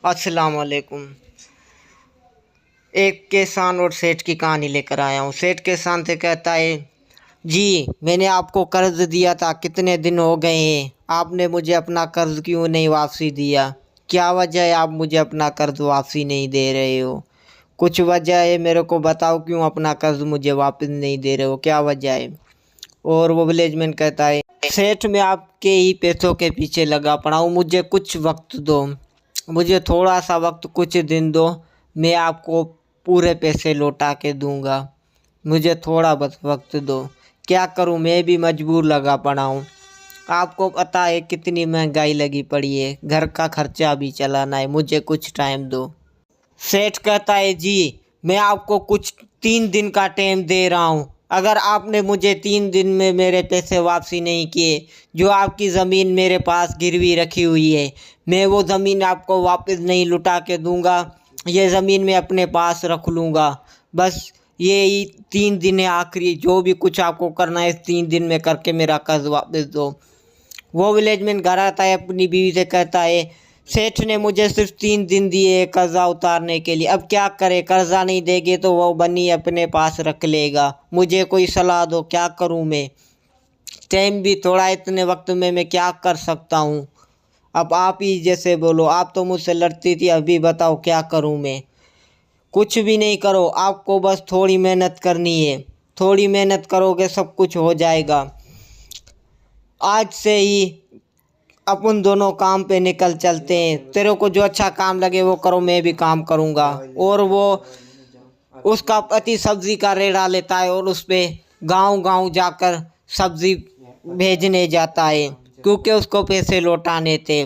अस्सलाम वालेकुम। एक किसान और सेठ की कहानी लेकर आया हूँ। सेठ किसान से कहता है, जी मैंने आपको कर्ज दिया था, कितने दिन हो गए हैं, आपने मुझे अपना कर्ज क्यों नहीं वापसी दिया? क्या वजह है आप मुझे अपना कर्ज वापसी नहीं दे रहे हो? कुछ वजह है, मेरे को बताओ क्यों अपना कर्ज मुझे वापस नहीं दे रहे हो, क्या वजह है? और वो विलेजमैन कहता है, सेठ मैं आपके ही पैसों के पीछे लगा पड़ा हूँ, मुझे कुछ वक्त दो, मुझे थोड़ा सा वक्त, कुछ दिन दो, मैं आपको पूरे पैसे लौटा के दूंगा, मुझे थोड़ा बस वक्त दो। क्या करूं, मैं भी मजबूर लगा पड़ा हूँ। आपको पता है कितनी महंगाई लगी पड़ी है, घर का खर्चा भी चलाना है, मुझे कुछ टाइम दो। सेठ कहता है, जी मैं आपको कुछ 3 दिन का टाइम दे रहा हूँ। अगर आपने मुझे 3 दिन में मेरे पैसे वापसी नहीं किए, जो आपकी ज़मीन मेरे पास गिरवी रखी हुई है, मैं वो ज़मीन आपको वापस नहीं लुटा के दूंगा। ये ज़मीन मैं अपने पास रख लूँगा। बस ये 3 दिन है आखिरी, जो भी कुछ आपको करना है इस 3 दिन में करके मेरा कर्ज वापस दो। वो विलेजमैन घर आता है, अपनी बीवी से कहता है, सेठ ने मुझे सिर्फ 3 दिन दिए कर्जा उतारने के लिए, अब क्या करे, कर्जा नहीं देंगे तो वो बनी अपने पास रख लेगा, मुझे कोई सलाह दो, क्या करूं मैं? टाइम भी थोड़ा, इतने वक्त में मैं क्या कर सकता हूँ? अब आप ही जैसे बोलो, आप तो मुझसे लड़ती थी, अभी बताओ क्या करूँ मैं? कुछ भी नहीं करो, आपको बस थोड़ी मेहनत करनी है, थोड़ी मेहनत करोगे सब कुछ हो जाएगा। आज से ही अपन दोनों काम पे निकल चलते हैं, तेरे को जो अच्छा काम लगे वो करो, मैं भी काम करूँगा। और वो उसका पति सब्जी का रेड़ा लेता है और उस पे गांव गांव जाकर सब्जी भेजने जाता है, क्योंकि उसको पैसे लौटाने थे।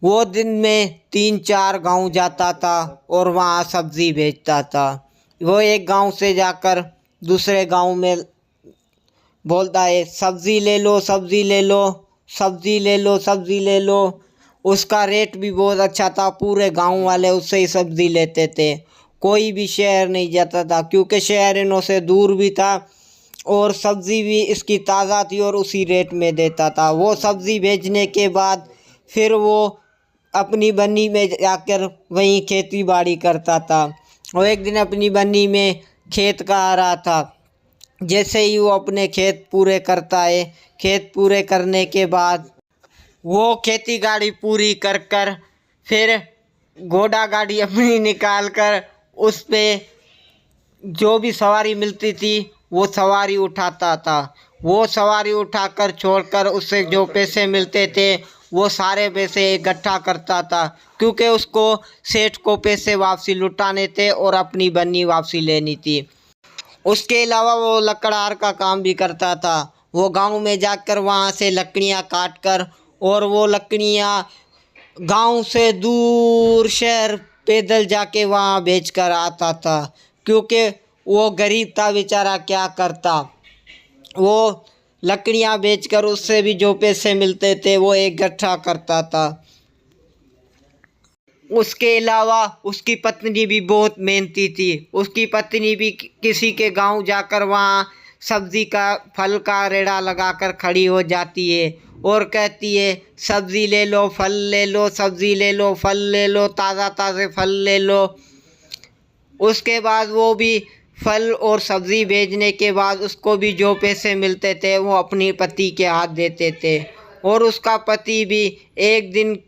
वो दिन में 3-4 गांव जाता था और वहाँ सब्जी भेजता था। वो एक गांव से जाकर दूसरे गांव में बोलता है, सब्जी ले लो, सब्जी ले लो, सब्जी ले लो, सब्जी ले लो। उसका रेट भी बहुत अच्छा था, पूरे गांव वाले उससे ही सब्जी लेते थे, कोई भी शहर नहीं जाता था, क्योंकि शहर इनों से दूर भी था और सब्जी भी इसकी ताज़ा थी और उसी रेट में देता था। वो सब्जी भेजने के बाद फिर वो अपनी बन्नी में जाकर वहीं खेती बाड़ी करता था। और एक दिन अपनी बन्नी में खेत का आ रहा था, जैसे ही वो अपने खेत पूरे करता है, खेत पूरे करने के बाद वो खेती गाड़ी पूरी कर कर फिर घोड़ा गाड़ी अपनी निकाल कर उस पे जो भी सवारी मिलती थी वो सवारी उठाता था। वो सवारी उठाकर छोड़कर उससे जो पैसे मिलते थे वो सारे पैसे इकट्ठा करता था, क्योंकि उसको सेठ को पैसे वापसी लुटाने थे और अपनी बन्नी वापसी लेनी थी। उसके अलावा वो लकड़हार का काम भी करता था। वो गांव में जाकर वहाँ से लकड़ियाँ काट कर और वो लकड़ियाँ गांव से दूर शहर पैदल जाके वहाँ बेच कर आता था, क्योंकि वो गरीब था बेचारा, क्या करता। वो लकड़ियाँ बेचकर उससे भी जो पैसे मिलते थे वो इकट्ठा करता था। उसके अलावा उसकी पत्नी भी बहुत मेहनती थी। उसकी पत्नी भी किसी के गांव जाकर वहाँ सब्जी का, फल का रेड़ा लगाकर खड़ी हो जाती है और कहती है, सब्जी ले लो, फल ले लो, सब्जी ले लो, फल ले लो, ताज़ा ताज़े फल ले लो। उसके बाद वो भी फल और सब्ज़ी भेजने के बाद उसको भी जो पैसे मिलते थे वो अपनी पति के हाथ देते थे। और उसका पति भी एक दिन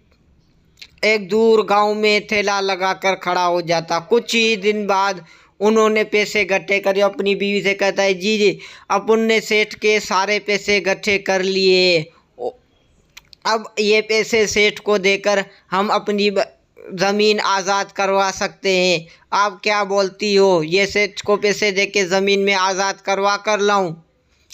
एक दूर गांव में ठेला लगाकर खड़ा हो जाता। कुछ ही दिन बाद उन्होंने पैसे इकट्ठे करे, अपनी बीवी से कहता है, जी जी अपन ने सेठ के सारे पैसे इकट्ठे कर लिए, अब ये पैसे सेठ को देकर हम अपनी ज़मीन आज़ाद करवा सकते हैं। आप क्या बोलती हो, ये सेठ को पैसे देके ज़मीन में आज़ाद करवा कर लाऊं?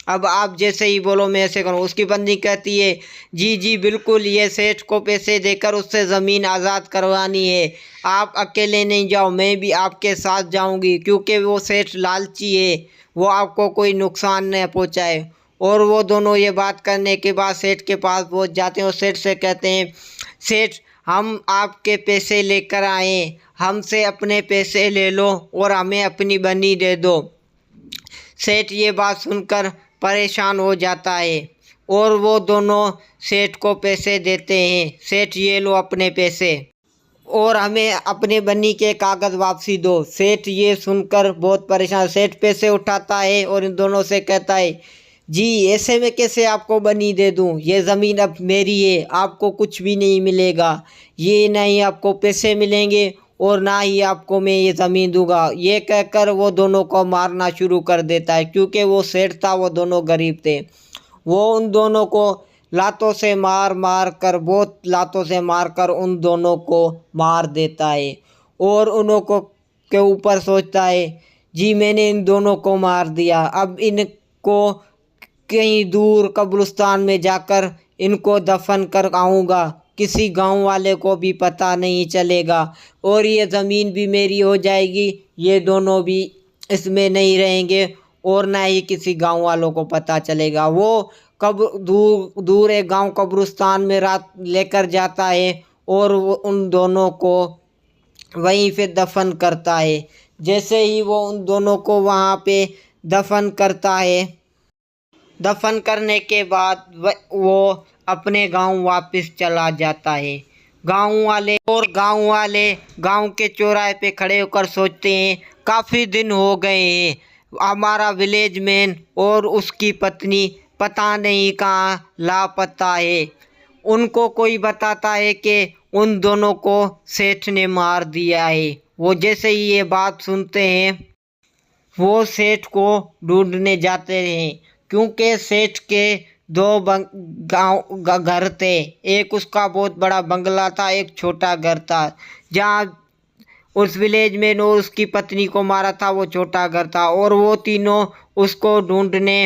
अब आप जैसे ही बोलो मैं ऐसे करूँ। उसकी पत्नी कहती है, जी जी बिल्कुल, ये सेठ को पैसे देकर उससे ज़मीन आज़ाद करवानी है, आप अकेले नहीं जाओ, मैं भी आपके साथ जाऊंगी, क्योंकि वो सेठ लालची है, वो आपको कोई नुकसान न पहुंचाए। और वो दोनों ये बात करने के बाद सेठ के पास पहुंच जाते हैं और सेठ से कहते हैं, सेठ हम आपके पैसे लेकर आए, हमसे अपने पैसे ले लो और हमें अपनी बनी दे दो। सेठ ये बात सुनकर परेशान हो जाता है और वो दोनों सेठ को पैसे देते हैं, सेठ ये लो अपने पैसे। और हमें अपने बन्नी के कागज़ वापसी दो। सेठ ये सुनकर बहुत परेशान, सेठ पैसे उठाता है और इन दोनों से कहता है, जी ऐसे में कैसे आपको बनी दे दूं, ये ज़मीन अब मेरी है, आपको कुछ भी नहीं मिलेगा, ये नहीं आपको पैसे मिलेंगे और ना ही आपको मैं ये ज़मीन दूंगा। ये कहकर वो दोनों को मारना शुरू कर देता है। क्योंकि वो सेठ था, वो दोनों गरीब थे। वो उन दोनों को लातों से मार मार कर, बहुत लातों से मार कर उन दोनों को मार देता है। और उन्हों को के ऊपर सोचता है, जी मैंने इन दोनों को मार दिया, अब इनको कहीं दूर कब्रिस्तान में जाकर इनको दफन कर आऊँगा, किसी गांव वाले को भी पता नहीं चलेगा और ये ज़मीन भी मेरी हो जाएगी, ये दोनों भी इसमें नहीं रहेंगे और ना ही किसी गांव वालों को पता चलेगा। वो कब दूर दूर एक गांव कब्रिस्तान में रात लेकर जाता है और वो उन दोनों को वहीं पे दफन करता है। जैसे ही वो उन दोनों को वहाँ पे दफन करता है, दफन करने के बाद वो अपने गांव वापस चला जाता है। गांव वाले गांव के चौराहे पे खड़े होकर सोचते हैं, काफ़ी दिन हो गए हैं, हमारा विलेज मैन और उसकी पत्नी पता नहीं कहाँ लापता है। उनको कोई बताता है कि उन दोनों को सेठ ने मार दिया है। वो जैसे ही ये बात सुनते हैं, वो सेठ को ढूंढने जाते रहे। क्योंकि सेठ के दो घर थे, एक उसका बहुत बड़ा बंगला था, एक छोटा घर था। जहाँ उस विलेज में और उसकी पत्नी को मारा था वो छोटा घर था। और वो तीनों उसको ढूंढने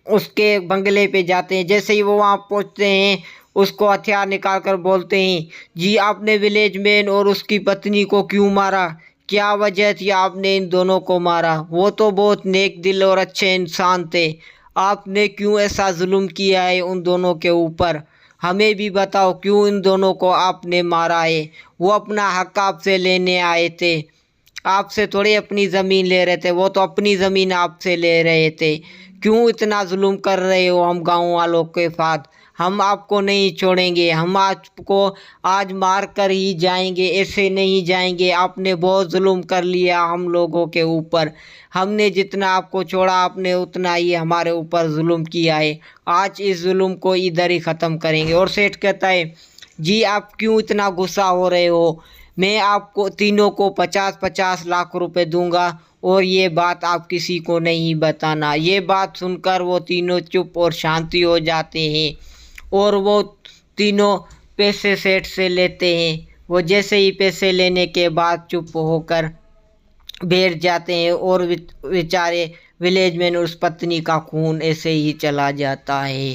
उसके बंगले पे जाते हैं। जैसे ही वो वहाँ पहुँचते हैं, उसको हथियार निकाल कर बोलते हैं, जी आपने विलेज मैन और उसकी पत्नी को क्यों मारा, क्या वजह थी आपने इन दोनों को मारा, वो तो बहुत नेक दिल और अच्छे इंसान थे, आपने क्यों ऐसा जुल्म किया है उन दोनों के ऊपर, हमें भी बताओ क्यों इन दोनों को आपने मारा है। वो अपना हक आपसे लेने आए थे, आपसे थोड़ी अपनी ज़मीन ले रहे थे, वो तो अपनी ज़मीन आपसे ले रहे थे। क्यों इतना जुल्म कर रहे हो हम गांव वालों के साथ, हम आपको नहीं छोड़ेंगे, हम आपको आज मार कर ही जाएंगे, ऐसे नहीं जाएंगे, आपने बहुत जुल्म कर लिया हम लोगों के ऊपर, हमने जितना आपको छोड़ा आपने उतना ही हमारे ऊपर जुल्म किया है, आज इस जुल्म को इधर ही ख़त्म करेंगे। और सेठ कहता है, जी आप क्यों इतना गुस्सा हो रहे हो, मैं आपको तीनों को 50-50 लाख रुपए दूंगा और ये बात आप किसी को नहीं बताना। ये बात सुनकर वो तीनों चुप और शांति हो जाते हैं और वो तीनों पैसे सेठ से लेते हैं। वो जैसे ही पैसे लेने के बाद चुप होकर बैठ जाते हैं और बेचारे विलेज मैन और उस पत्नी का खून ऐसे ही चला जाता है।